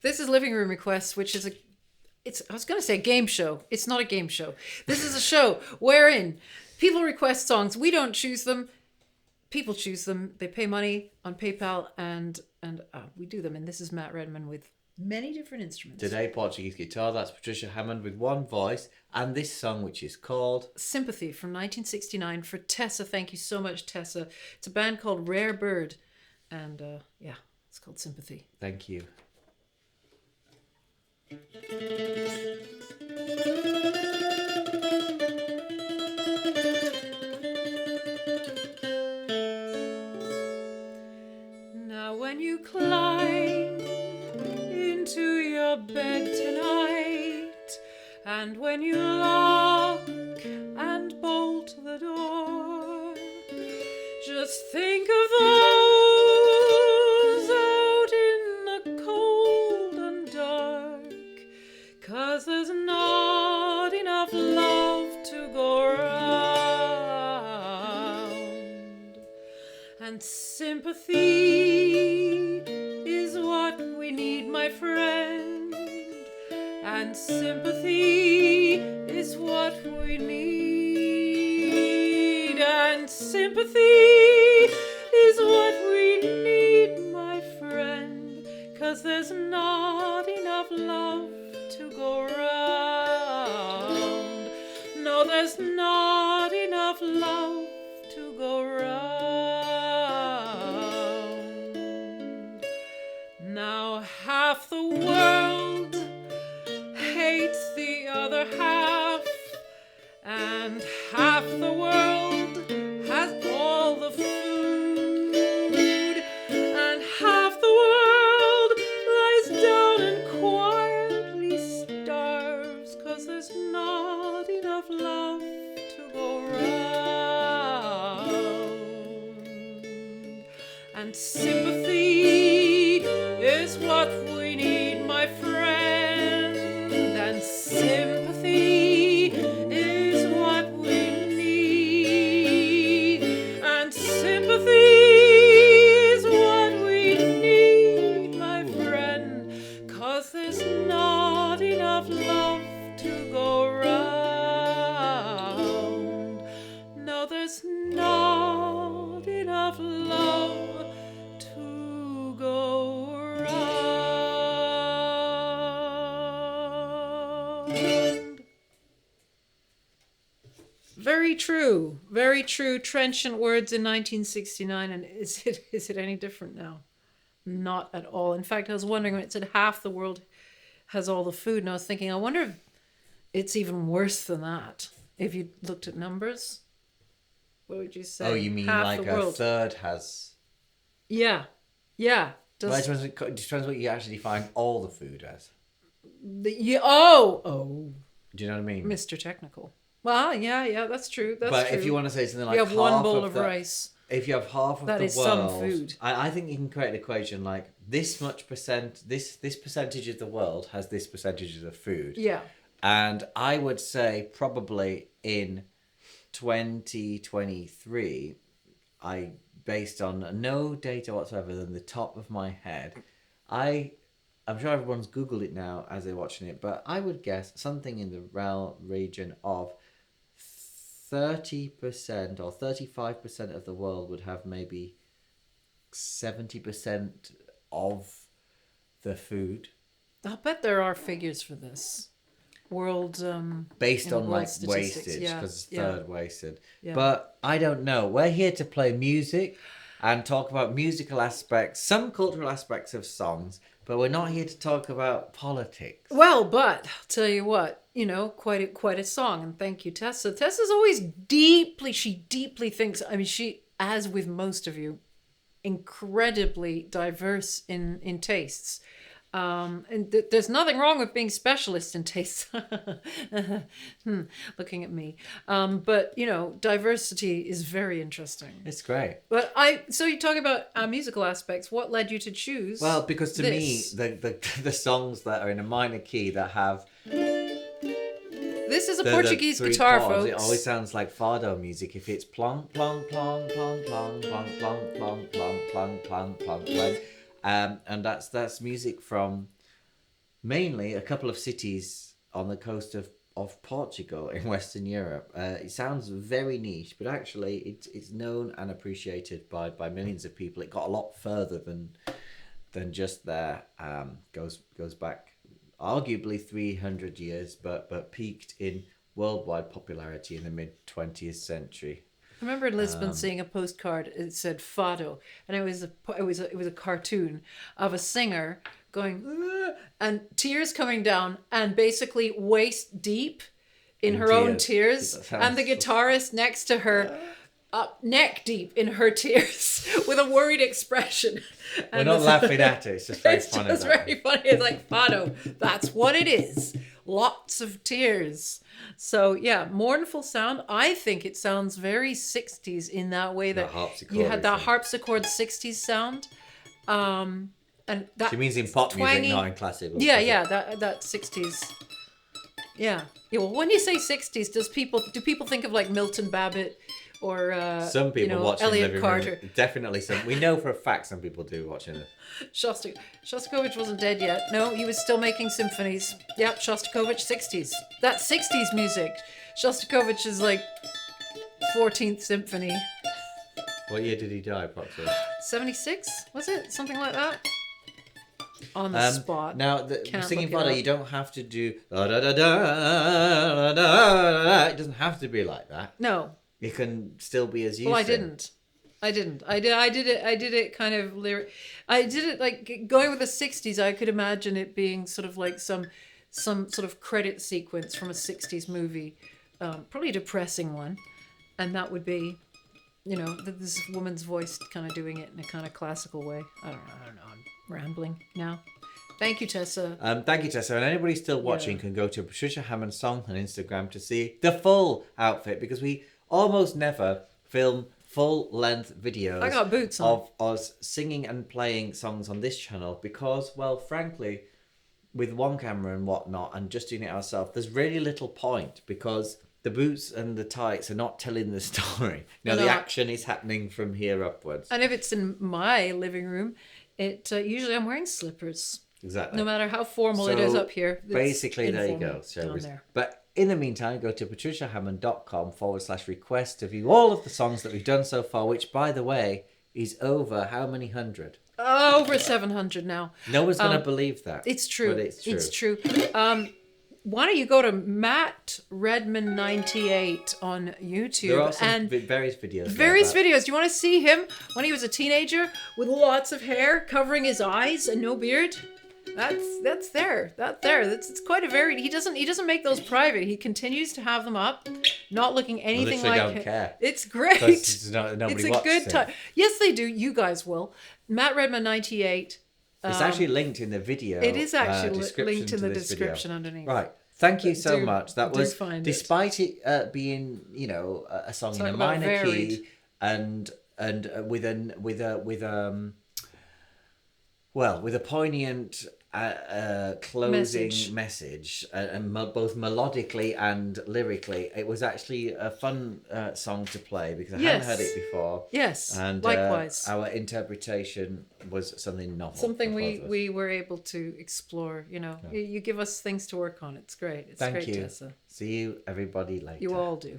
This is Living Room Requests, which is I was going to say a game show. It's not a game show. This is a show wherein people request songs. We don't choose them. People choose them. They pay money on PayPal and we do them. And this is Matt Redman with many different instruments. Today, Portuguese guitar. That's Patricia Hammond with one voice. And this song, which is called Sympathy from 1969 for Tessa. Thank you so much, Tessa. It's a band called Rare Bird. And it's called Sympathy. Thank you. Now when you climb into your bed tonight, and when you lock and bolt the door, just think of those out in the cold and dark, 'cause there's not enough love to go round. And sympathy is what we need, my friend. And sympathy is what we need. And sympathy is what we need, my friend. 'Cause there's not enough love to go round. No, there's not enough love to go round. Now half the world hates the other half, and half the world has all the food, and half the world lies down and quietly starves, 'cause there's not enough love to go round. And sympathy is what we need, my friend. And sympathy is what we need. And sympathy is what we need, my friend. 'Cause there's not enough love to go round. No, there's not enough love to go round. Very true. Very true. Trenchant words in 1969. And is it any different now? Not at all. In fact, I was wondering when it said half the world has all the food, and I was thinking, I wonder if it's even worse than that. If you looked at numbers, what would you say? Oh, you mean half like the a world. third has... Yeah. Well, it depends what you actually define all the food as. Oh. Do you know what I mean? Mr. Technical. Well, yeah, that's true. That's but true. if you want to say something like you have one bowl half of rice. If you have half of that the is world, some food. I think you can create an equation like this much percent, this percentage of the world has this percentage of food. Yeah. And I would say probably in 2023, based on no data whatsoever than the top of my head, I'm sure everyone's Googled it now as they're watching it, but I would guess something in the region of 30% or 35% of the world would have maybe 70% of the food. I'll bet there are figures for this. World based on like statistics. wastage, because it's third wasted. Yeah. But I don't know. We're here to play music and talk about musical aspects, some cultural aspects of songs, but we're not here to talk about politics. Well, but I'll tell you what, quite a song, and thank you, Tessa. Tessa's always deeply thinks. I mean, she, as with most of you, incredibly diverse in tastes. And there's nothing wrong with being specialist in tastes. Looking at me. But, diversity is very interesting. It's great. But so you talk about musical aspects. What led you to choose? Well, because to this? me, the songs that are in a minor key that have... This is a Portuguese guitar, chords, folks. It always sounds like fado music. If it's plong, plong, plong, plong, plong, plong, plong, plong, plong, plong, plong, plong, plong. And that's music from mainly a couple of cities on the coast of Portugal in Western Europe. It sounds very niche, but actually it's known and appreciated by millions of people. It got a lot further than just there. Goes back arguably 300 years, but peaked in worldwide popularity in the mid-20th century. I remember in Lisbon seeing a postcard. It said "Fado," and it was a cartoon of a singer going "Ugh," and tears coming down, and basically waist deep in her own tears, and the guitarist next to her up neck deep in her tears with a worried expression. We're not laughing at it. It's just very funny. It's very funny. It's like Fado. That's what it is. Lots of tears. So yeah, mournful sound. I think it sounds very 60s in that way that you had that harpsichord 60s sound. And that she means in pop twangy, music, not in classical. Yeah, that 60s. Yeah. Well, when you say 60s, do people think of like Milton Babbitt or some people watching Elliot Carter? Definitely some. We know for a fact some people do watching it. Shostakovich wasn't dead yet. No, he was still making symphonies. Yep, Shostakovich 60s. That's 60s music. Shostakovich is like 14th symphony. What year did he die, approximately? 76? Was it? Something like that? On the spot. Now, singing Fado, you don't have to do da da da da da. It doesn't have to be like that. No. It can still be as you. Well, I didn't. I did it kind of lyric. I did it like going with the 60s. I could imagine it being sort of like some sort of credit sequence from a 60s movie, probably a depressing one, and that would be, this woman's voice kind of doing it in a kind of classical way. I don't know. I'm rambling now. Thank you, Tessa. Thank you, Tessa. And anybody still watching can go to Patricia Hammond Song on Instagram to see the full outfit, because we almost never film full-length videos. I got boots on. Of us singing and playing songs on this channel because, well, frankly, with one camera and whatnot and just doing it ourselves, there's really little point because the boots and the tights are not telling the story. The action is happening from here upwards. And if it's in my living room, usually I'm wearing slippers. Exactly. No matter how formal it is up here. Basically, there you go. But in the meantime, go to patriciahammond.com/request to view all of the songs that we've done so far, which, by the way, is over how many hundred? Over 700 now. No one's going to believe that. It's true. But it's true. Why don't you go to Matt Redman 98 on YouTube? There are some various videos. Do you want to see him when he was a teenager with lots of hair covering his eyes and no beard? That's there. It's quite a varied. He doesn't make those private. He continues to have them up, not looking anything like him. Care. It's great. It's a good time. Yes, they do. You guys will. Matt Redman 98. It's actually linked in the video. It is actually linked in the description underneath. Right. Thank you so much. That was, despite it being, a song in a minor key and with a poignant closing message and both melodically and lyrically, it was actually a fun song to play because I hadn't heard it before. Yes, and likewise. Our interpretation was something novel. Something we were able to explore. You give us things to work on. It's great. It's Thank great, you. Tessa. See you, everybody, later. You all do.